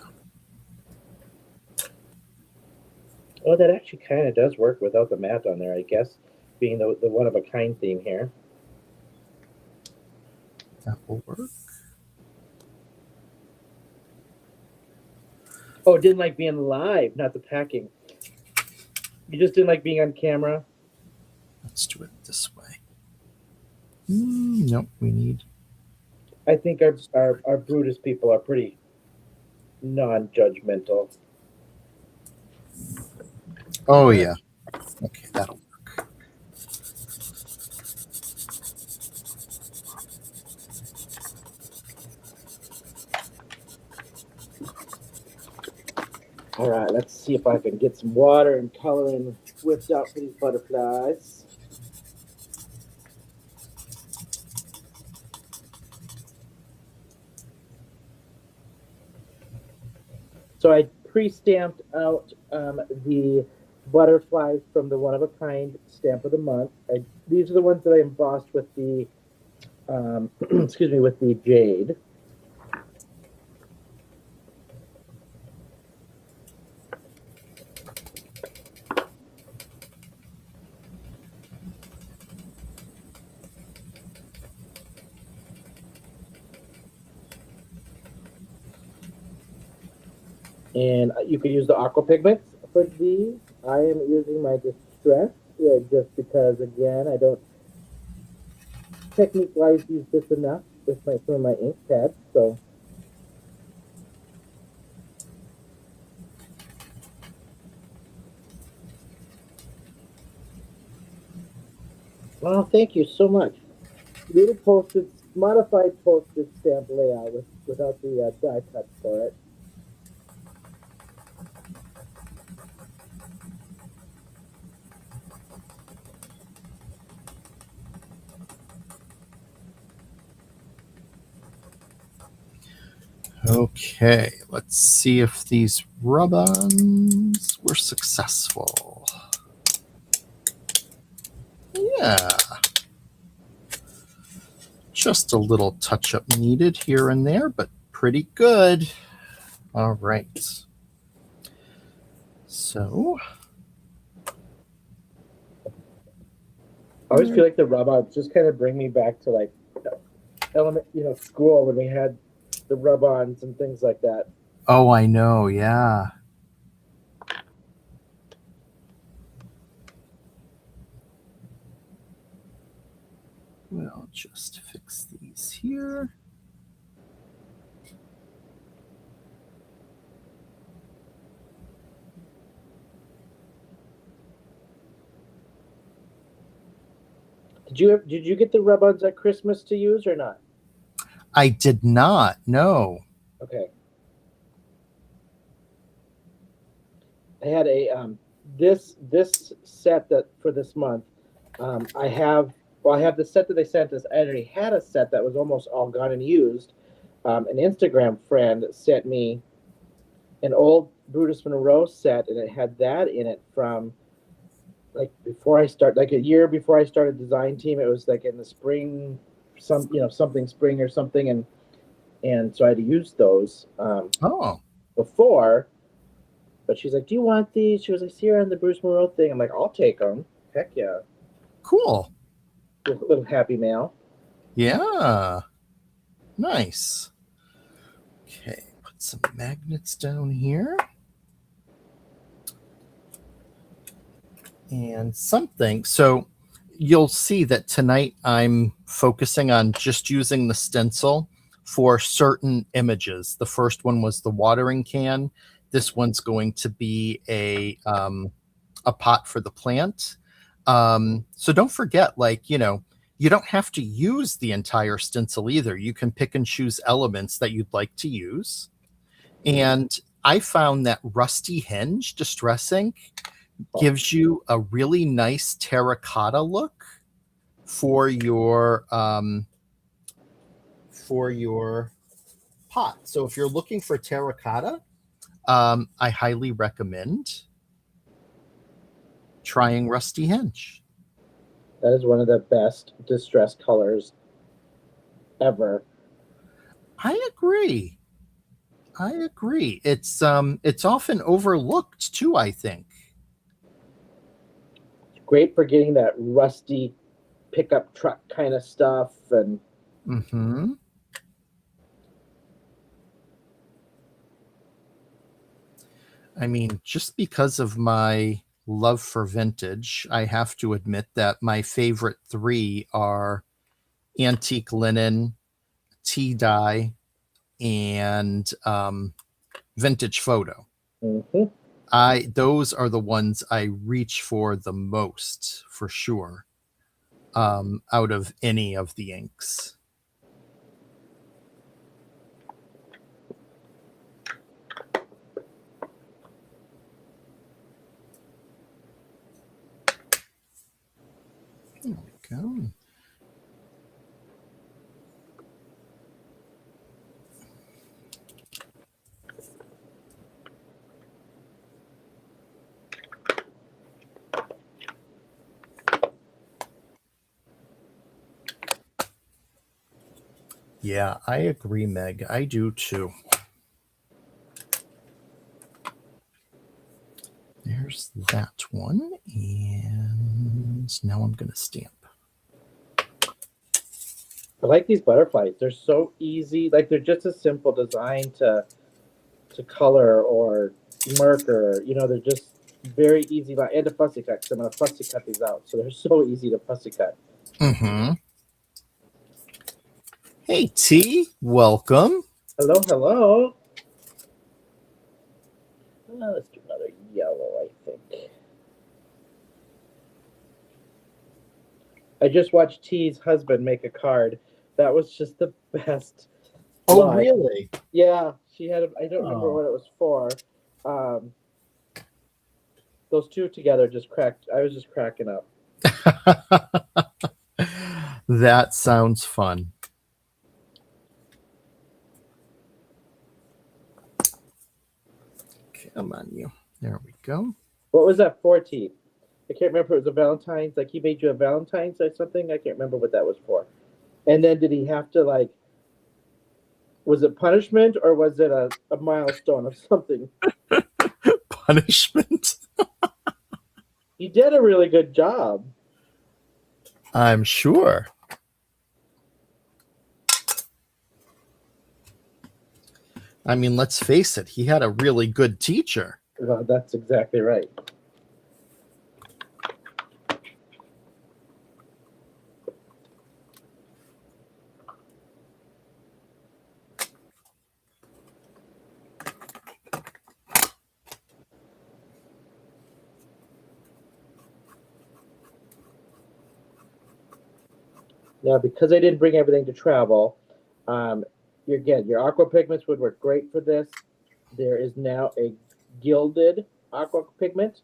Speaker 1: Oh, that actually kind of does work without the mat on there, I guess, being the one-of-a-kind theme here.
Speaker 2: That will work.
Speaker 1: Oh, didn't like being live, not the packing. You just didn't like being on camera?
Speaker 2: Let's do it this way. Nope, we need...
Speaker 1: I think our Brutus people are pretty non-judgmental.
Speaker 2: Oh, yeah. Okay, that'll work.
Speaker 1: All right, let's see if I can get some water and coloring whipped out for these butterflies. So I pre-stamped out the butterflies from the one of a kind stamp of the month. These are the ones that I embossed with the excuse me, with the jade. And you could use the aqua pigments for these. I am using my Distress just because, again, I don't technique-wise use this enough with some of my ink pads. So, well, thank you so much. Little postage, modified postage stamp layout without the die cuts for it.
Speaker 2: Okay, let's see if these rub-ons were successful. Yeah. Just a little touch-up needed here and there, but pretty good. All right. So.
Speaker 1: I always feel like the rub-ons just kind of bring me back to like school when we had the rub-ons and things like that.
Speaker 2: Oh, I know. Yeah. We'll just fix these here.
Speaker 1: Did you get the rub-ons at Christmas to use or not?
Speaker 2: I did not. No.
Speaker 1: Okay. I had a this set that for this month. I have the set that they sent us. I already had a set that was almost all gone and used. An Instagram friend sent me an old Brutus Monroe set, and it had that in it from like a year before I started design team. It was like in the spring, something spring or something, and so I had to use those before. But she's like, "Do you want these?" She was like, "See her on the Bruce Monroe thing." I'm like, "I'll take them." Heck yeah!
Speaker 2: Cool.
Speaker 1: Little happy mail.
Speaker 2: Yeah. Nice. Okay, put some magnets down here. And something. So you'll see that tonight I'm focusing on just using the stencil for certain images. The first one was the watering can. This one's going to be a pot for the plant. So don't forget, you don't have to use the entire stencil either. You can pick and choose elements that you'd like to use. And I found that Rusty Hinge Distress Ink gives you a really nice terracotta look for your pot. So if you're looking for terracotta, I highly recommend trying Rusty Hinge.
Speaker 1: That is one of the best distress colors ever.
Speaker 2: I agree. It's often overlooked too, I think.
Speaker 1: Great for getting that rusty pickup truck kind of stuff and
Speaker 2: I mean, just because of my love for vintage, I have to admit that my favorite three are antique linen, tea dye, and vintage photo. Those are the ones I reach for the most, for sure, out of any of the inks. There we go. Yeah, I agree, Meg. I do too. There's that one. And now I'm going to stamp.
Speaker 1: I like these butterflies. They're so easy. Like they're just a simple design to color or marker. You know, they're just very easy. And to fussy cut, because I'm going to fussy cut these out. So they're so easy to fussy cut.
Speaker 2: Mm-hmm. Hey, T. Welcome.
Speaker 1: Hello, hello. Let's do another yellow, I think. I just watched T's husband make a card. That was just the best.
Speaker 2: Oh,
Speaker 1: line.
Speaker 2: really?
Speaker 1: Yeah, she had. I don't remember what it was for. Those two together just cracked. I was just cracking up.
Speaker 2: That sounds fun. Come on, you. There we go.
Speaker 1: What was that for, T? I can't remember. It was a Valentine's. Like he made you a Valentine's or something. I can't remember what that was for. And then did he have to like? Was it punishment or was it a milestone of something?
Speaker 2: Punishment.
Speaker 1: You did a really good job.
Speaker 2: I'm sure. I mean, let's face it, he had a really good teacher.
Speaker 1: Well, that's exactly right. Now, because I didn't bring everything to travel, your aqua pigments would work great for this. There is now a gilded aqua pigment.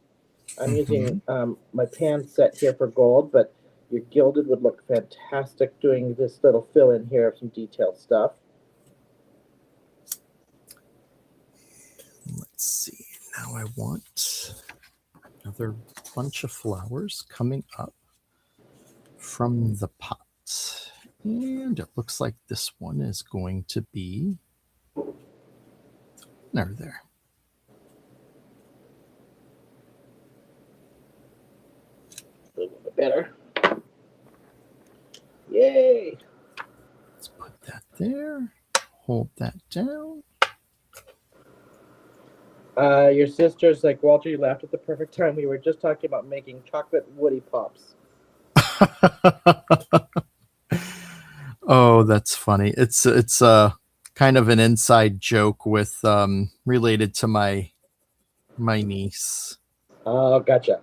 Speaker 1: I'm using my pan set here for gold, but your gilded would look fantastic doing this little fill in here of some detailed stuff.
Speaker 2: Let's see. Now I want another bunch of flowers coming up from the pot. And it looks like this one is going to be there.
Speaker 1: A little bit better. Yay!
Speaker 2: Let's put that there. Hold that down.
Speaker 1: Your sister's like, Walter, you laughed at the perfect time. We were just talking about making chocolate woody pops.
Speaker 2: Oh, that's funny. It's kind of an inside joke with related to my niece.
Speaker 1: Oh, gotcha.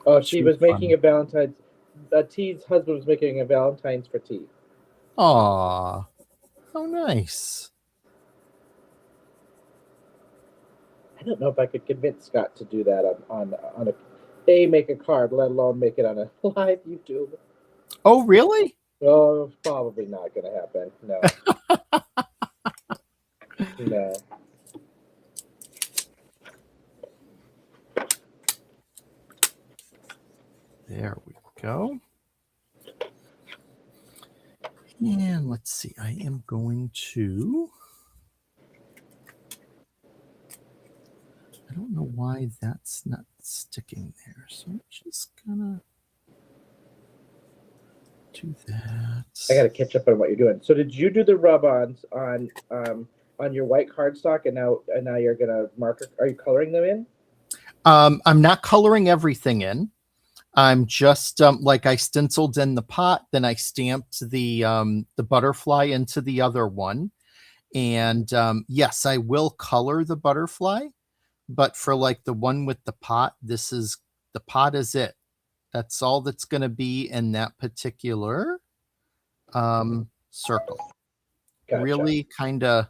Speaker 1: Oh, she was making a Valentine's. T's husband was making a Valentine's for T.
Speaker 2: Aw, how nice.
Speaker 1: I don't know if I could convince Scott to do that on a make a card, let alone make it on a live YouTube.
Speaker 2: Oh, really?
Speaker 1: Oh, it's probably not going to happen. No. No.
Speaker 2: There we go. And let's see. I am going to. I don't know why that's not sticking there. So I'm just gonna do that.
Speaker 1: I got to catch up on what you're doing. So did you do the rub-ons on your white cardstock, and now you're gonna marker? Are you coloring them in?
Speaker 2: I'm not coloring everything in. I'm just like I stenciled in the pot, then I stamped the butterfly into the other one, and yes, I will color the butterfly, but for like the one with the pot, the pot is it. That's all that's going to be in that particular circle.
Speaker 1: Gotcha.
Speaker 2: Really kind of,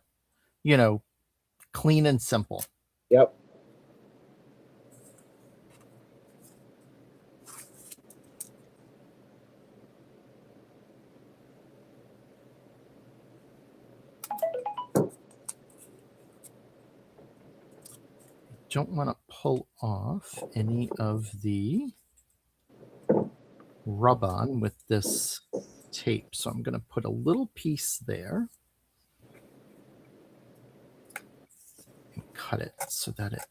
Speaker 2: clean and simple.
Speaker 1: Yep.
Speaker 2: Don't want to pull off any of the rub-on with this tape. So I'm going to put a little piece there and cut it so that it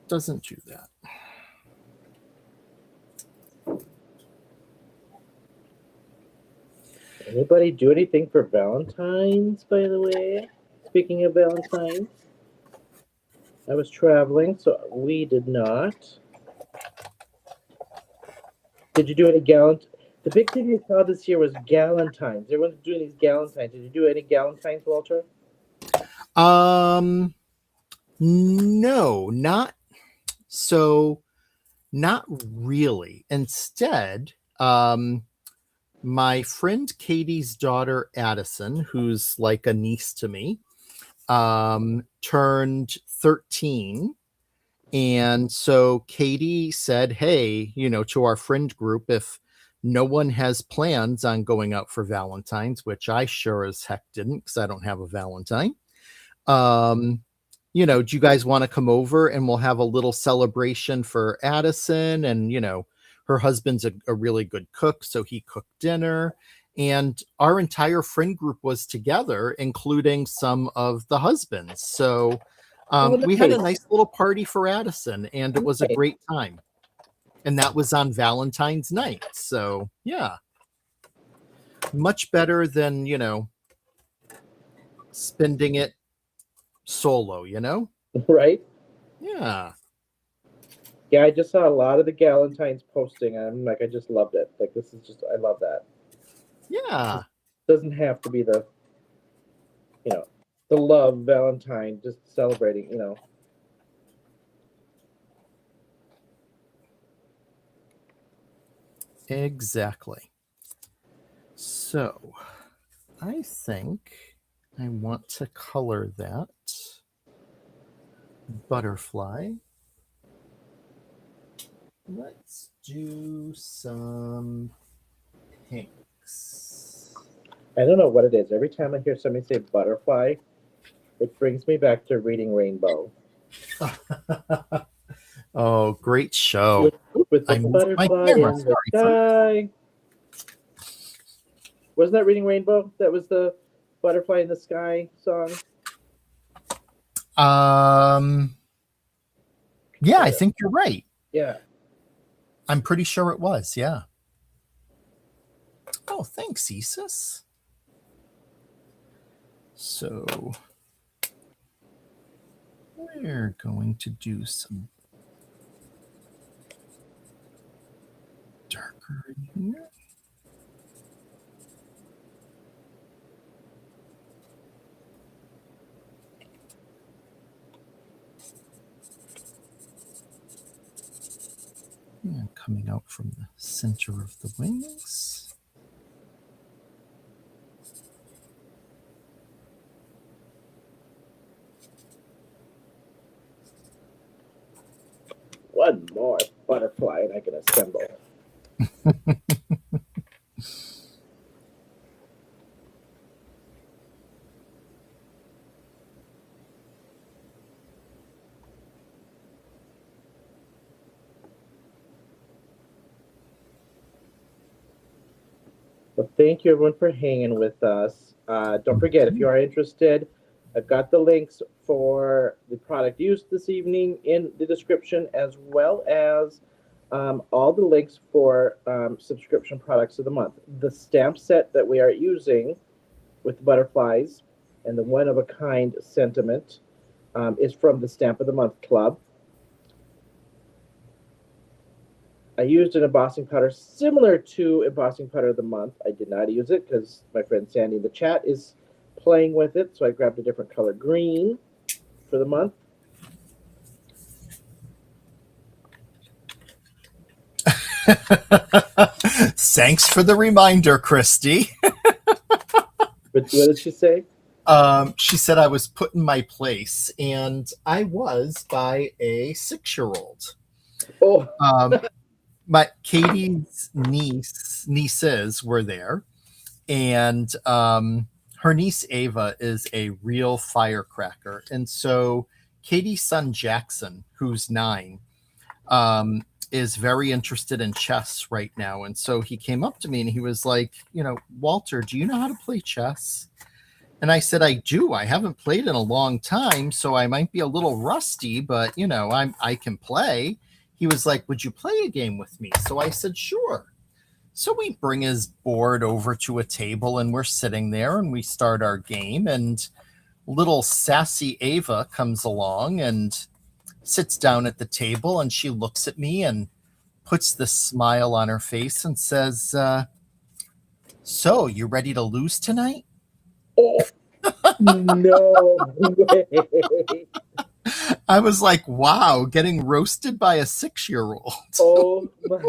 Speaker 2: doesn't do that.
Speaker 1: Anybody do anything for Valentine's, by the way? Speaking of Valentine's, I was traveling, so we did not. Did you do any The big thing we saw this year was Galentine's. Everyone's doing these Galentine's. Did you do any Galentine's, Walter?
Speaker 2: No, not so. Not really. Instead, my friend Katie's daughter Addison, who's like a niece to me, turned 13. And so Katie said, hey, to our friend group, if no one has plans on going out for Valentine's, which I sure as heck didn't because I don't have a Valentine, do you guys want to come over and we'll have a little celebration for Addison? And, her husband's a really good cook, so he cooked dinner. And our entire friend group was together, including some of the husbands. So we had a nice little party for Addison, and it was a great time. And that was on Valentine's night. So, yeah. Much better than, spending it solo,
Speaker 1: Right?
Speaker 2: Yeah.
Speaker 1: Yeah, I just saw a lot of the Galentine's posting, and I'm like, I just loved it. Like, this is just, I love that.
Speaker 2: Yeah.
Speaker 1: It doesn't have to be the love Valentine, just celebrating,
Speaker 2: Exactly. So I think I want to color that butterfly. Let's do some pinks.
Speaker 1: I don't know what it is. Every time I hear somebody say butterfly, it brings me back to reading Rainbow.
Speaker 2: Oh, great show.
Speaker 1: With the butterfly in the sky. Wasn't that Reading Rainbow? That was the Butterfly in the Sky song?
Speaker 2: Yeah, I think you're right.
Speaker 1: Yeah.
Speaker 2: I'm pretty sure it was, yeah. Oh, thanks, Isis. So we're going to do some darker in here. And coming out from the center of the wings.
Speaker 1: One more butterfly and I can assemble. Well, thank you everyone for hanging with us. Don't forget, if you are interested, I've got the links for the product used this evening in the description, as well as all the links for subscription products of the month. The stamp set that we are using with the butterflies and the one-of-a-kind sentiment is from the Stamp of the Month Club. I used an embossing powder similar to embossing powder of the month. I did not use it because my friend Sandy in the chat is playing with it, so I grabbed a different color green for the month.
Speaker 2: Thanks for the reminder, Christy.
Speaker 1: What did she say?
Speaker 2: She said I was put in my place, and I was by a 6-year-old.
Speaker 1: Oh.
Speaker 2: My Katie's nieces were there, and her niece Ava is a real firecracker. And so Katie's son Jackson, who's 9, is very interested in chess right now. And so he came up to me and he was like, Walter, do you know how to play chess? And I said, I do. I haven't played in a long time, so I might be a little rusty, but I can play. He was like, would you play a game with me? So I said, sure. So we bring his board over to a table and we're sitting there and we start our game, and little sassy Ava comes along and sits down at the table, and she looks at me and puts this smile on her face and says, so you ready to lose tonight?
Speaker 1: Oh, no way.
Speaker 2: I was like, wow, getting roasted by a 6-year-old.
Speaker 1: Oh my,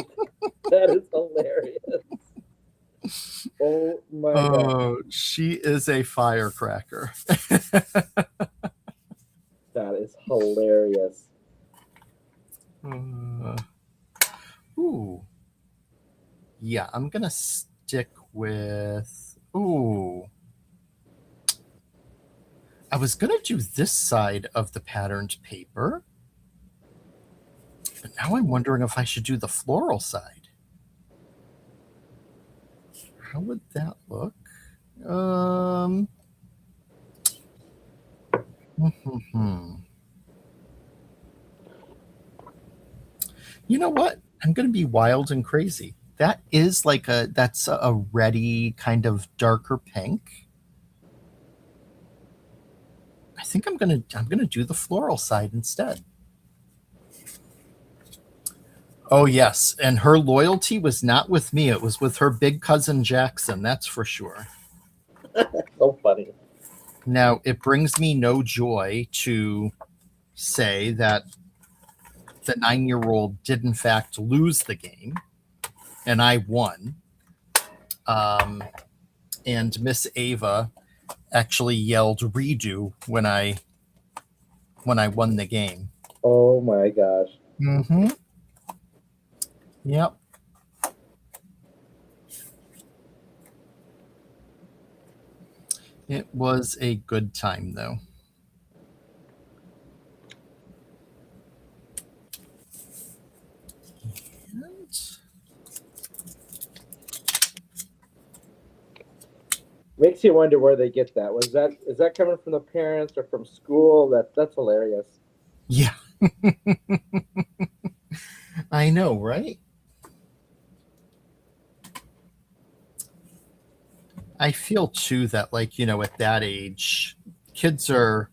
Speaker 1: that is hilarious. Oh my God.
Speaker 2: She is a firecracker.
Speaker 1: That is hilarious.
Speaker 2: Ooh. Yeah, I'm going to stick with, ooh. I was going to do this side of the patterned paper, but now I'm wondering if I should do the floral side. How would that look? You know what? I'm going to be wild and crazy. That is that's a reddy kind of darker pink. I think I'm going to do the floral side instead. Oh yes, and her loyalty was not with me. It was with her big cousin Jackson, that's for sure.
Speaker 1: So funny.
Speaker 2: Now, it brings me no joy to say that the 9-year-old did in fact lose the game, and I won. And Miss Ava actually yelled redo when I won the game.
Speaker 1: Oh my gosh.
Speaker 2: Mm-hmm. Yep. It was a good time, though.
Speaker 1: Makes you wonder where they get that. Is that coming from the parents or from school? That's hilarious.
Speaker 2: Yeah. I know, right? I feel too that at that age, kids are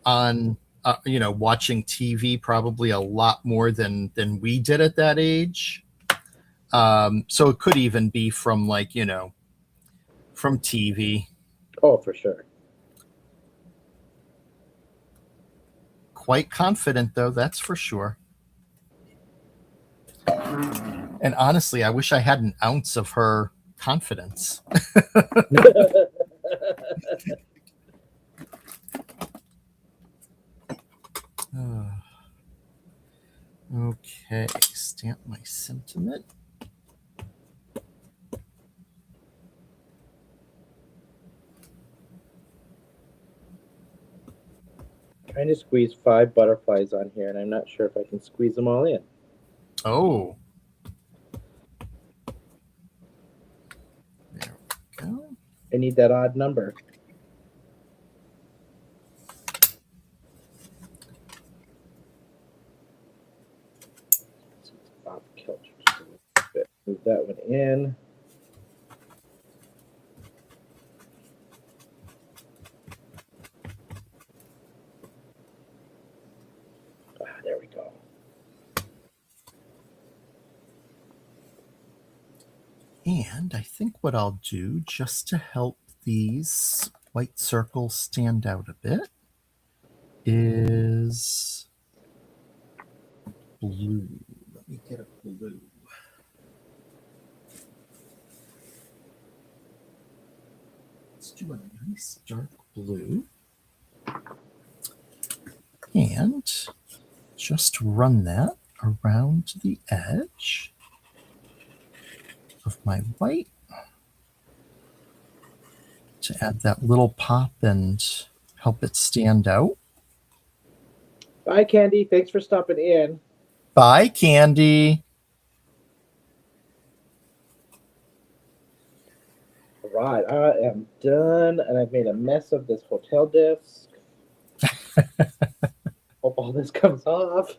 Speaker 2: on watching TV probably a lot more than we did at that age. So it could even be from from TV.
Speaker 1: Oh, for sure.
Speaker 2: Quite confident though, that's for sure. And honestly, I wish I had an ounce of her confidence. Okay, stamp my sentiment.
Speaker 1: Trying to squeeze 5 butterflies on here, and I'm not sure if I can squeeze them all in.
Speaker 2: Oh. There we go.
Speaker 1: I need that odd number. Move that one in. There we go.
Speaker 2: And I think what I'll do, just to help these white circles stand out a bit, is blue. Let me get a blue. Let's do a nice dark blue. And just run that around the edge of my white to add that little pop and help it stand out.
Speaker 1: Bye, Candy. Thanks for stopping in.
Speaker 2: Bye, Candy.
Speaker 1: Right, I am done, and I've made a mess of this hotel disc. Hope all this comes off.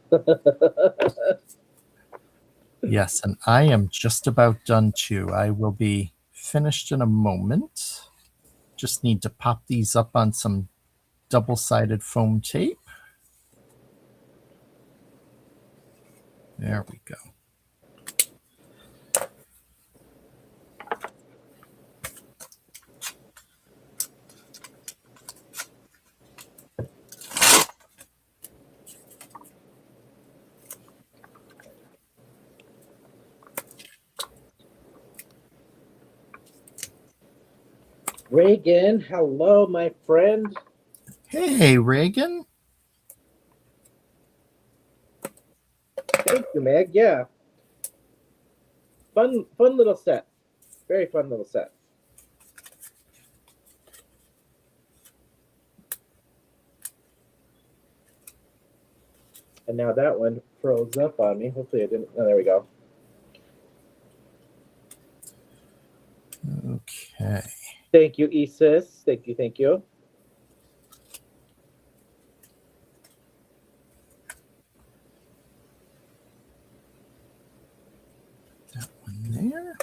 Speaker 2: Yes, and I am just about done too. I will be finished in a moment. Just need to pop these up on some double-sided foam tape. There we go.
Speaker 1: Reagan, hello, my friend.
Speaker 2: Hey, Reagan.
Speaker 1: Thank you, Meg. Yeah. Fun little set. Very fun little set. And now that one froze up on me. Hopefully I didn't. Oh, there we go.
Speaker 2: Okay.
Speaker 1: Thank you, Isis. Thank you, thank you.
Speaker 2: That one there.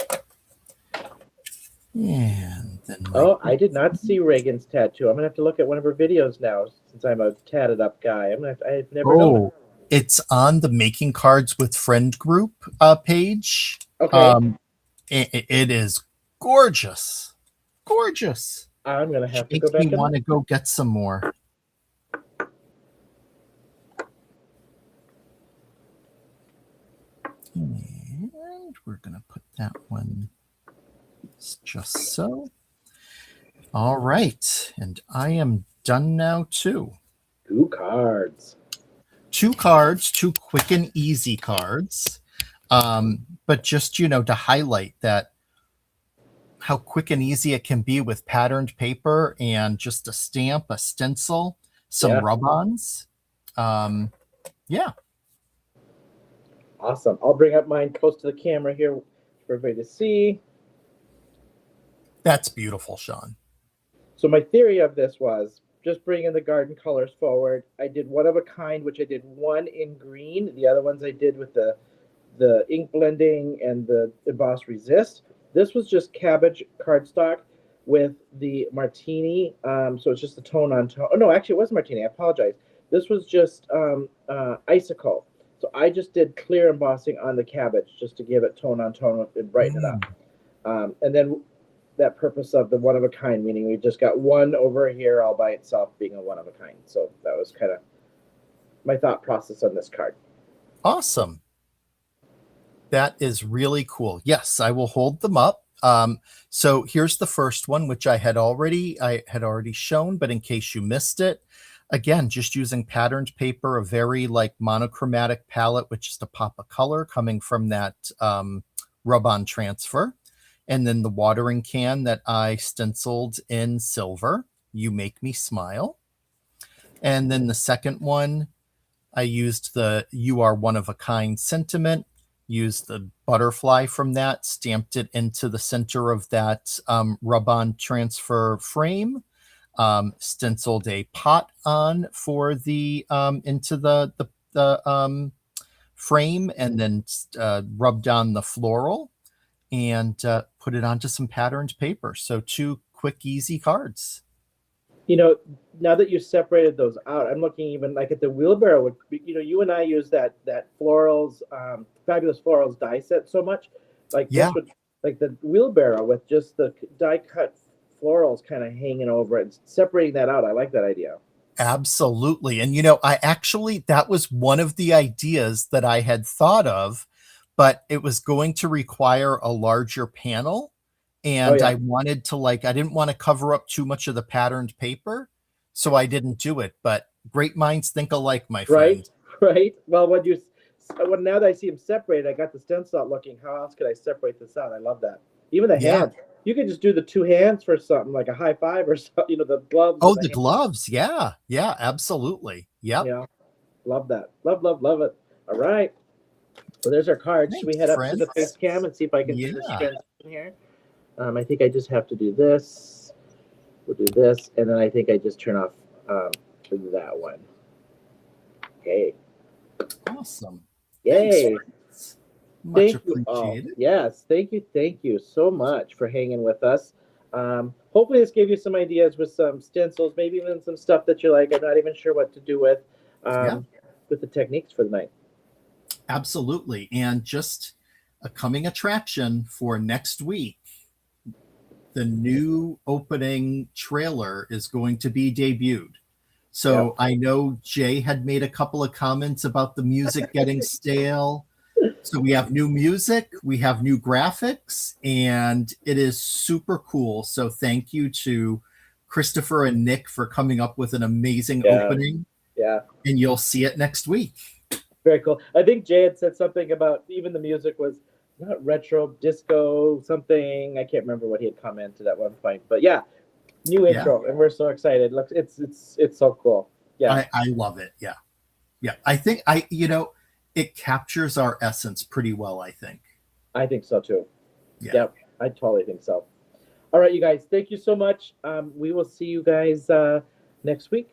Speaker 2: And then
Speaker 1: I did not see Reagan's tattoo. I'm gonna have to look at one of her videos now, since I'm a tatted up guy. I've never known.
Speaker 2: It's on the Making Cards with Friend group page.
Speaker 1: Okay.
Speaker 2: It is gorgeous. Gorgeous.
Speaker 1: I'm gonna have to
Speaker 2: Makes
Speaker 1: go back
Speaker 2: me
Speaker 1: and
Speaker 2: want to go get some more. And we're going to put that one just so. All right. And I am done now too.
Speaker 1: 2 cards.
Speaker 2: 2 cards, 2 quick and easy cards. But just, to highlight that how quick and easy it can be with patterned paper and just a stamp, a stencil, some rub-ons. Yeah.
Speaker 1: Awesome. I'll bring up mine close to the camera here for everybody to see.
Speaker 2: That's beautiful, Shawn.
Speaker 1: So my theory of this was just bringing the garden colors forward. I did one of a kind, which I did one in green. The other ones I did with the ink blending and the embossed resist. This was just cabbage cardstock with the martini. So it's just the tone on tone. Oh, no, actually it was martini. I apologize. This was just icicle. So I just did clear embossing on the cabbage just to give it tone on tone and brighten it up. And then that purpose of the one of a kind, meaning we just got one over here all by itself being a one of a kind. So that was kind of my thought process on this card.
Speaker 2: Awesome. That is really cool. Yes, I will hold them up. So here's the first one, which I had already shown, but in case you missed it, again, just using patterned paper, a very monochromatic palette, which is to pop a color coming from that rub-on transfer. And then the watering can that I stenciled in silver, You Make Me Smile. And then the second one, I used the You Are One of a Kind sentiment, used the butterfly from that, stamped it into the center of that rub-on transfer frame, stenciled a pot on for the into the frame, and then rubbed on the floral and put it onto some patterned paper. So 2 quick, easy cards.
Speaker 1: Now that you separated those out, I'm looking even at the wheelbarrow. You and I use that florals, fabulous florals die set so much. This would, the wheelbarrow with just the die cut florals kind of hanging over it, separating that out. I like that idea.
Speaker 2: Absolutely. And that was one of the ideas that I had thought of, but it was going to require a larger panel. And I wanted to I didn't want to cover up too much of the patterned paper, so I didn't do it. But great minds think alike, my friend.
Speaker 1: Right. Well, now that I see them separated, I got the stencil out looking. How else could I separate this out? I love that. Even the hands. You could just do the 2 hands for something like a high five or something. The gloves.
Speaker 2: Oh, the gloves. Yeah. Yeah. Absolutely. Yep.
Speaker 1: Yeah. Love that. Love it. All right. So there's our card. Should we head
Speaker 2: Thanks,
Speaker 1: up to the face
Speaker 2: friends.
Speaker 1: cam and see if I can do this
Speaker 2: Yeah.
Speaker 1: transition here? I think I just have to do this. We'll do this, and then I think I just turn off that one. Okay.
Speaker 2: Awesome.
Speaker 1: Yay.
Speaker 2: Thanks, much
Speaker 1: Thank you all.
Speaker 2: appreciated.
Speaker 1: Yes, thank you so much for hanging with us. Hopefully this gave you some ideas with some stencils, maybe even some stuff that you're like, I'm not even sure what to do with the techniques for the night.
Speaker 2: Absolutely. And just a coming attraction for next week, the new opening trailer is going to be debuted. So I know Jay had made a couple of comments about the music getting stale. So we have new music, we have new graphics, and it is super cool. So thank you to Christopher and Nick for coming up with an amazing opening.
Speaker 1: Yeah.
Speaker 2: And you'll see it next week.
Speaker 1: Very cool. I think Jay had said something about even the music was not retro disco something. I can't remember what he had commented at one point, but yeah, new intro, and we're so excited. Look, it's so cool. Yeah,
Speaker 2: I love it. Yeah. I think it captures our essence pretty well. I think
Speaker 1: so too.
Speaker 2: Yeah.
Speaker 1: Yep, I totally think so. All right, you guys, thank you so much. We will see you guys next week.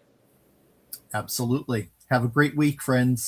Speaker 2: Absolutely. Have a great week, friends.